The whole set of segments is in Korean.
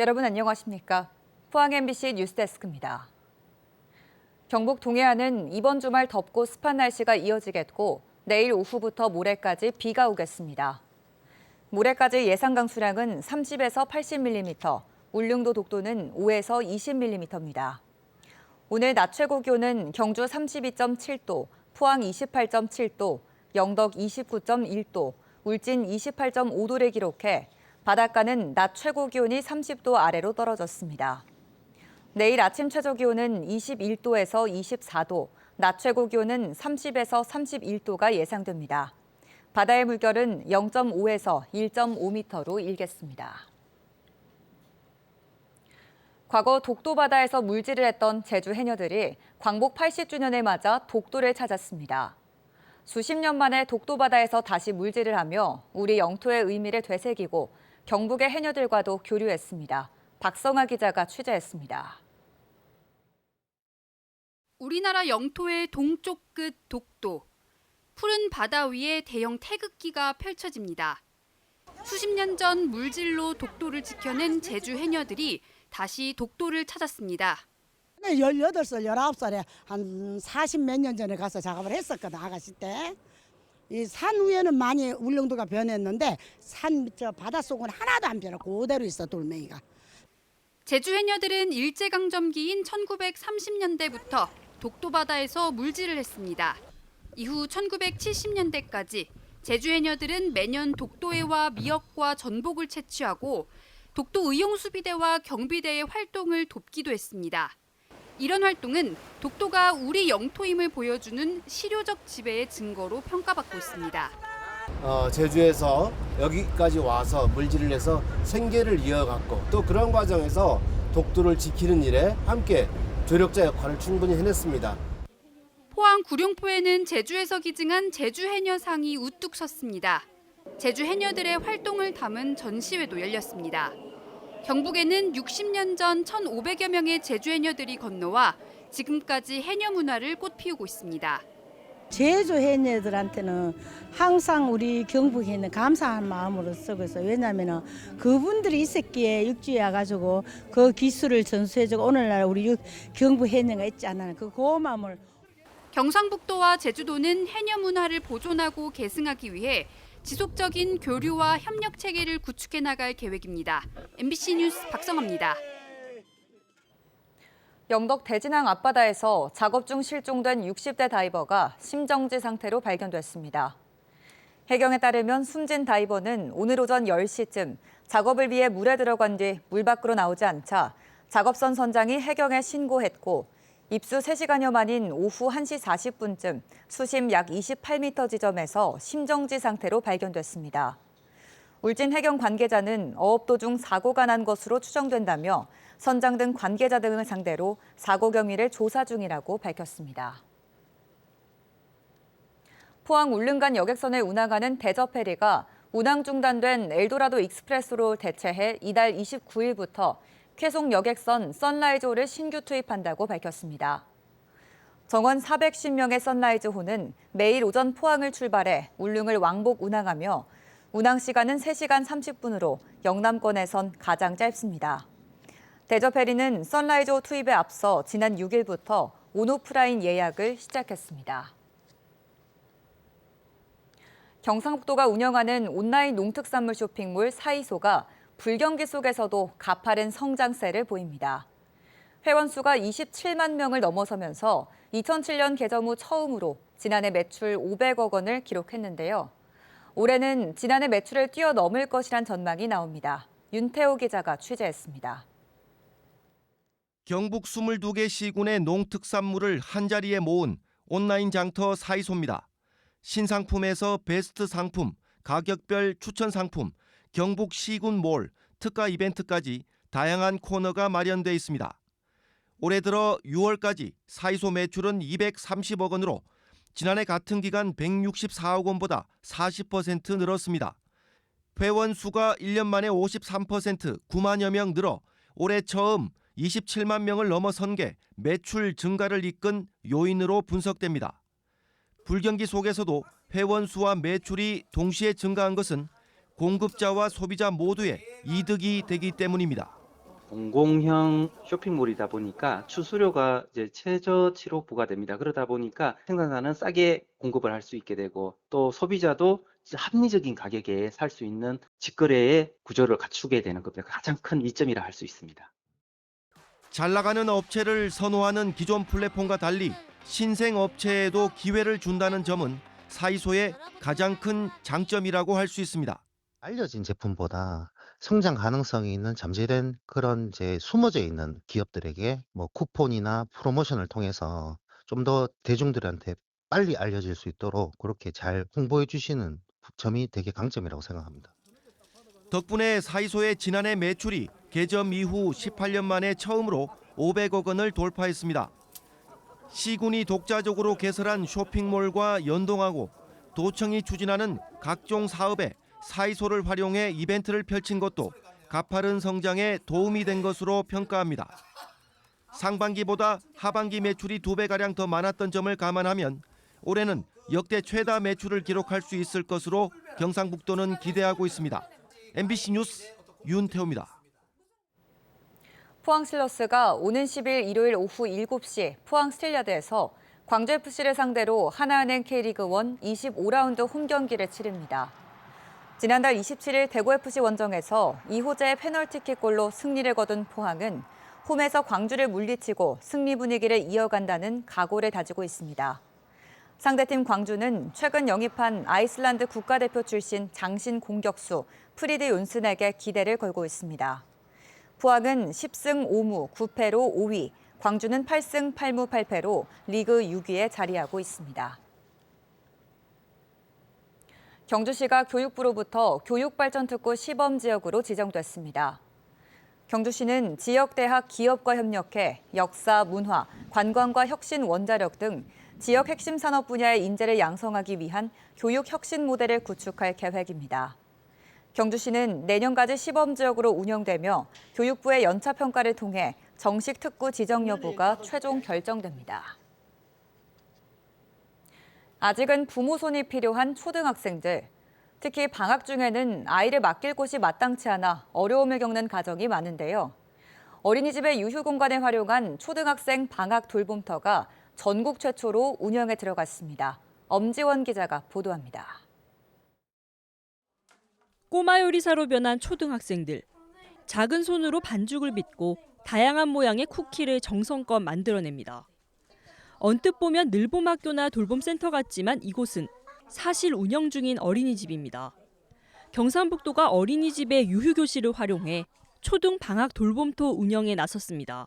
여러분 안녕하십니까? 포항 MBC 뉴스데스크입니다. 경북 동해안은 이번 주말 덥고 습한 날씨가 이어지겠고 내일 오후부터 모레까지 비가 오겠습니다. 모레까지 예상 강수량은 30에서 80mm, 울릉도 독도는 5에서 20mm입니다. 오늘 낮 최고 기온은 경주 32.7도, 포항 28.7도, 영덕 29.1도, 울진 28.5도를 기록해 바닷가는 낮 최고 기온이 30도 아래로 떨어졌습니다. 내일 아침 최저 기온은 21도에서 24도, 낮 최고 기온은 30에서 31도가 예상됩니다. 바다의 물결은 0.5에서 1.5m로 일겠습니다. 과거 독도 바다에서 물질을 했던 제주 해녀들이 광복 80주년을 맞아 독도를 찾았습니다. 수십 년 만에 독도 바다에서 다시 물질을 하며 우리 영토의 의미를 되새기고 경북의 해녀들과도 교류했습니다. 박성아 기자가 취재했습니다. 우리나라 영토의 동쪽 끝 독도. 푸른 바다 위에 대형 태극기가 펼쳐집니다. 수십 년 전 물질로 독도를 지켜낸 제주 해녀들이 다시 독도를 찾았습니다. 18살, 19살에 한 40 몇 년 전에 가서 작업을 했었거든, 아가씨 때. 이 산 위에는 많이 울릉도가 변했는데 저 바닷속은 하나도 안 변했고 그대로 있어, 돌멩이가. 제주 해녀들은 일제강점기인 1930년대부터 독도 바다에서 물질을 했습니다. 이후 1970년대까지 제주 해녀들은 매년 독도에 와 미역과 전복을 채취하고 독도 의용수비대와 경비대의 활동을 돕기도 했습니다. 이런 활동은 독도가 우리 영토임을 보여주는 실효적 지배의 증거로 평가받고 있습니다. 제주에서 여기까지 와서 물질을 해서 생계를 이어갔고 또 그런 과정에서 독도를 지키는 일에 함께 조력자 역할을 충분히 해냈습니다. 포항 구룡포에는 제주에서 기증한 제주 해녀상이 우뚝 섰습니다. 제주 해녀들의 활동을 담은 전시회도 열렸습니다. 경북에는 60년 전 1,500여 명의 제주 해녀들이 건너와 지금까지 해녀 문화를 꽃피우고 있습니다. 제주 해녀들한테는 항상 우리 경북에는 감사한 마음으로 쓰고 있어요. 왜냐하면 그분들이 있었기에 육지에 와가지고 그 기술을 전수해주고 오늘날 우리 경북 해녀가 있지 않나 그 고마움을. 경상북도와 제주도는 해녀 문화를 보존하고 계승하기 위해 지속적인 교류와 협력 체계를 구축해 나갈 계획입니다. MBC 뉴스 박성아입니다. 영덕 대진항 앞바다에서 작업 중 실종된 60대 다이버가 심정지 상태로 발견됐습니다. 해경에 따르면 숨진 다이버는 오늘 오전 10시쯤 작업을 위해 물에 들어간 뒤 물 밖으로 나오지 않자 작업선 선장이 해경에 신고했고 입수 3시간여 만인 오후 1시 40분쯤 수심 약 28m 지점에서 심정지 상태로 발견됐습니다. 울진 해경 관계자는 어업 도중 사고가 난 것으로 추정된다며 선장 등 관계자 등을 상대로 사고 경위를 조사 중이라고 밝혔습니다. 포항 울릉간 여객선을 운항하는 대저페리가 운항 중단된 엘도라도 익스프레스로 대체해 이달 29일부터 쾌속 여객선 선라이즈호를 신규 투입한다고 밝혔습니다. 정원 410명의 선라이즈호는 매일 오전 포항을 출발해 울릉을 왕복 운항하며 운항 시간은 3시간 30분으로 영남권에선 가장 짧습니다. 대저페리는 선라이즈호 투입에 앞서 지난 6일부터 온오프라인 예약을 시작했습니다. 경상북도가 운영하는 온라인 농특산물 쇼핑몰 사이소가 불경기 속에서도 가파른 성장세를 보입니다. 회원 수가 27만 명을 넘어서면서 2007년 개점 후 처음으로 지난해 매출 500억 원을 기록했는데요. 올해는 지난해 매출을 뛰어넘을 것이란 전망이 나옵니다. 윤태호 기자가 취재했습니다. 경북 22개 시군의 농특산물을 한자리에 모은 온라인 장터 사이소입니다. 신상품에서 베스트 상품, 가격별 추천 상품, 경북 시군몰, 특가 이벤트까지 다양한 코너가 마련돼 있습니다. 올해 들어 6월까지 사이소 매출은 230억 원으로 지난해 같은 기간 164억 원보다 40% 늘었습니다. 회원 수가 1년 만에 53% 9만여 명 늘어 올해 처음 27만 명을 넘어선 게 매출 증가를 이끈 요인으로 분석됩니다. 불경기 속에서도 회원 수와 매출이 동시에 증가한 것은 공급자와 소비자 모두의 이득이 되기 때문입니다. 공공형 쇼핑몰이다 보니까 추수료가 이제 최저치로 부과됩니다. 그러다 보니까 생산자는 싸게 공급을 할 수 있게 되고 또 소비자도 합리적인 가격에 살 수 있는 직거래의 구조를 갖추게 되는 것이 가장 큰 이점이라 할 수 있습니다. 잘 나가는 업체를 선호하는 기존 플랫폼과 달리 신생 업체에도 기회를 준다는 점은 사이소의 가장 큰 장점이라고 할 수 있습니다. 알려진 제품보다 성장 가능성이 있는 잠재된 그런 이제 숨어져 있는 기업들에게 뭐 쿠폰이나 프로모션을 통해서 좀 더 대중들한테 빨리 알려질 수 있도록 그렇게 잘 홍보해 주시는 점이 되게 강점이라고 생각합니다. 덕분에 사이소의 지난해 매출이 개점 이후 18년 만에 처음으로 500억 원을 돌파했습니다. 시군이 독자적으로 개설한 쇼핑몰과 연동하고 도청이 추진하는 각종 사업에 사이소를 활용해 이벤트를 펼친 것도 가파른 성장에 도움이 된 것으로 평가합니다. 상반기보다 하반기 매출이 2배가량 더 많았던 점을 감안하면 올해는 역대 최다 매출을 기록할 수 있을 것으로 경상북도는 기대하고 있습니다. MBC 뉴스 윤태호입니다. 포항실러스가 오는 10일 일요일 오후 7시 포항 스틸야드에서 광주FC를 상대로 하나은행 K리그1 25라운드 홈 경기를 치릅니다. 지난달 27일 대구FC 원정에서 이호재의 페널티킥골로 승리를 거둔 포항은 홈에서 광주를 물리치고 승리 분위기를 이어간다는 각오를 다지고 있습니다. 상대팀 광주는 최근 영입한 아이슬란드 국가대표 출신 장신 공격수 프리드 윤슨에게 기대를 걸고 있습니다. 포항은 10승 5무 9패로 5위, 광주는 8승 8무 8패로 리그 6위에 자리하고 있습니다. 경주시가 교육부로부터 교육발전특구 시범지역으로 지정됐습니다. 경주시는 지역대학 기업과 협력해 역사, 문화, 관광과 혁신 원자력 등 지역 핵심 산업 분야의 인재를 양성하기 위한 교육 혁신 모델을 구축할 계획입니다. 경주시는 내년까지 시범지역으로 운영되며 교육부의 연차 평가를 통해 정식 특구 지정 여부가 최종 결정됩니다. 아직은 부모 손이 필요한 초등학생들. 특히 방학 중에는 아이를 맡길 곳이 마땅치 않아 어려움을 겪는 가정이 많은데요. 어린이집의 유휴 공간을 활용한 초등학생 방학 돌봄터가 전국 최초로 운영에 들어갔습니다. 엄지원 기자가 보도합니다. 꼬마 요리사로 변한 초등학생들. 작은 손으로 반죽을 빚고 다양한 모양의 쿠키를 정성껏 만들어냅니다. 언뜻 보면 늘봄학교나 돌봄센터 같지만 이곳은 사실 운영 중인 어린이집입니다. 경상북도가 어린이집의 유휴교실을 활용해 초등 방학 돌봄토 운영에 나섰습니다.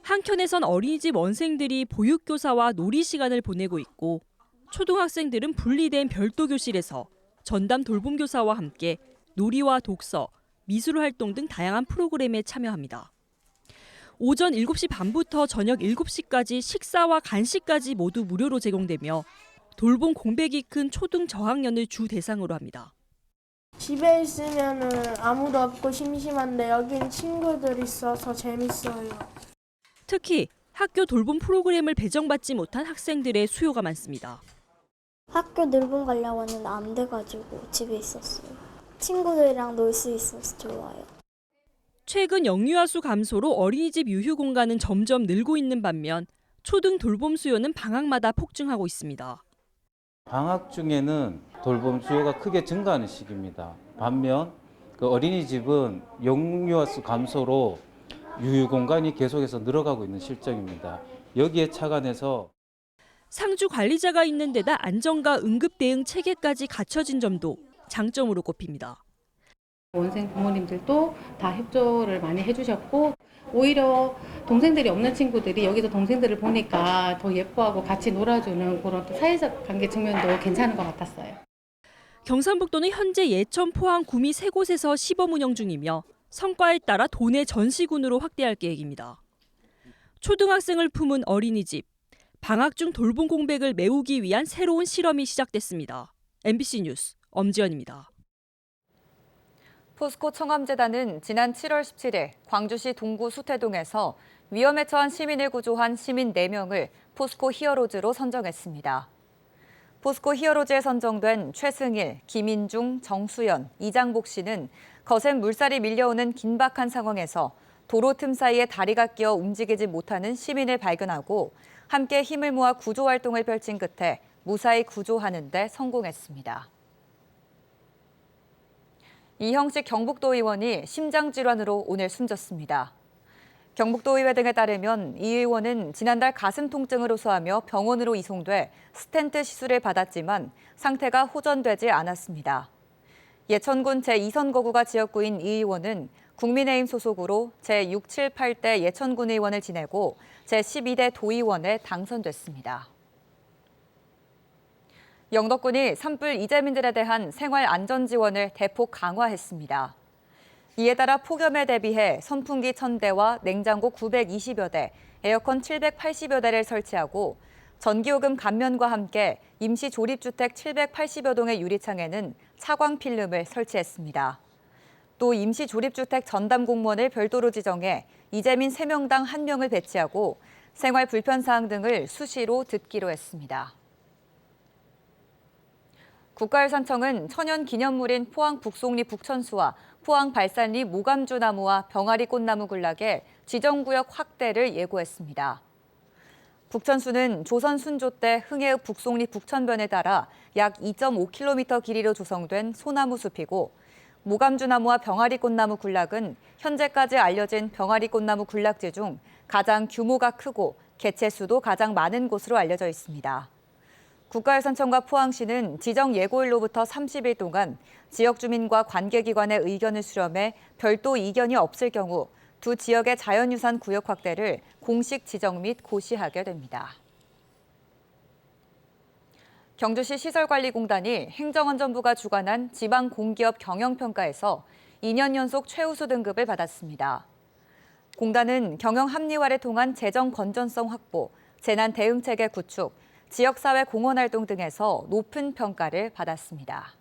한켠에선 어린이집 원생들이 보육교사와 놀이 시간을 보내고 있고 초등학생들은 분리된 별도 교실에서 전담 돌봄교사와 함께 놀이와 독서, 미술 활동 등 다양한 프로그램에 참여합니다. 오전 7시 반부터 저녁 7시까지 식사와 간식까지 모두 무료로 제공되며 돌봄 공백이 큰 초등 저학년을 주 대상으로 합니다. 집에 있으면은 아무도 없고 심심한데 여긴 친구들 있어서 재밌어요. 특히 학교 돌봄 프로그램을 배정받지 못한 학생들의 수요가 많습니다. 학교 늘봄 가려고 하는데 안 돼가지고 집에 있었어요. 친구들이랑 놀 수 있어서 좋아요. 최근 영유아 수 감소로 어린이집 유휴 공간은 점점 늘고 있는 반면 초등 돌봄 수요는 방학마다 폭증하고 있습니다. 방학 중에는 돌봄 수요가 크게 증가하는 시기입니다. 반면 그 어린이집은 영유아 수 감소로 유휴 공간이 계속해서 늘어가고 있는 실정입니다. 여기에 착안해서 상주 관리자가 있는 데다 안전과 응급 대응 체계까지 갖춰진 점도 장점으로 꼽힙니다. 원생 부모님들도 다 협조를 많이 해주셨고 오히려 동생들이 없는 친구들이 여기서 동생들을 보니까 더 예뻐하고 같이 놀아주는 그런 또 사회적 관계 측면도 괜찮은 것 같았어요. 경상북도는 현재 예천, 포항, 구미 세 곳에서 시범 운영 중이며 성과에 따라 도내 전시군으로 확대할 계획입니다. 초등학생을 품은 어린이집, 방학 중 돌봄 공백을 메우기 위한 새로운 실험이 시작됐습니다. MBC 뉴스 엄지연입니다. 포스코 청암재단은 지난 7월 17일 광주시 동구 수태동에서 위험에 처한 시민을 구조한 시민 4명을 포스코 히어로즈로 선정했습니다. 포스코 히어로즈에 선정된 최승일, 김인중, 정수연, 이장복 씨는 거센 물살이 밀려오는 긴박한 상황에서 도로 틈 사이에 다리가 끼어 움직이지 못하는 시민을 발견하고 함께 힘을 모아 구조 활동을 펼친 끝에 무사히 구조하는 데 성공했습니다. 이형식 경북도의원이 심장질환으로 오늘 숨졌습니다. 경북도의회 등에 따르면 이 의원은 지난달 가슴 통증을 호소하며 병원으로 이송돼 스텐트 시술을 받았지만 상태가 호전되지 않았습니다. 예천군 제2선거구가 지역구인 이 의원은 국민의힘 소속으로 제6, 7, 8대 예천군 의원을 지내고 제12대 도의원에 당선됐습니다. 영덕군이 산불 이재민들에 대한 생활 안전 지원을 대폭 강화했습니다. 이에 따라 폭염에 대비해 선풍기 1,000대와 냉장고 920여 대, 에어컨 780여 대를 설치하고 전기요금 감면과 함께 임시 조립주택 780여 동의 유리창에는 차광 필름을 설치했습니다. 또 임시 조립주택 전담 공무원을 별도로 지정해 이재민 3명당 1명을 배치하고 생활 불편 사항 등을 수시로 듣기로 했습니다. 국가유산청은 천연기념물인 포항 북송리 북천수와 포항 발산리 모감주 나무와 병아리 꽃나무 군락의 지정구역 확대를 예고했습니다. 북천수는 조선 순조 때 흥해읍 북송리 북천변에 따라 약 2.5km 길이로 조성된 소나무 숲이고 모감주 나무와 병아리 꽃나무 군락은 현재까지 알려진 병아리 꽃나무 군락지 중 가장 규모가 크고 개체 수도 가장 많은 곳으로 알려져 있습니다. 국가유산청과 포항시는 지정 예고일로부터 30일 동안 지역 주민과 관계기관의 의견을 수렴해 별도 이견이 없을 경우 두 지역의 자연유산 구역 확대를 공식 지정 및 고시하게 됩니다. 경주시 시설관리공단이 행정안전부가 주관한 지방공기업 경영평가에서 2년 연속 최우수 등급을 받았습니다. 공단은 경영 합리화를 통한 재정 건전성 확보, 재난 대응 체계 구축, 지역사회 공헌 활동 등에서 높은 평가를 받았습니다.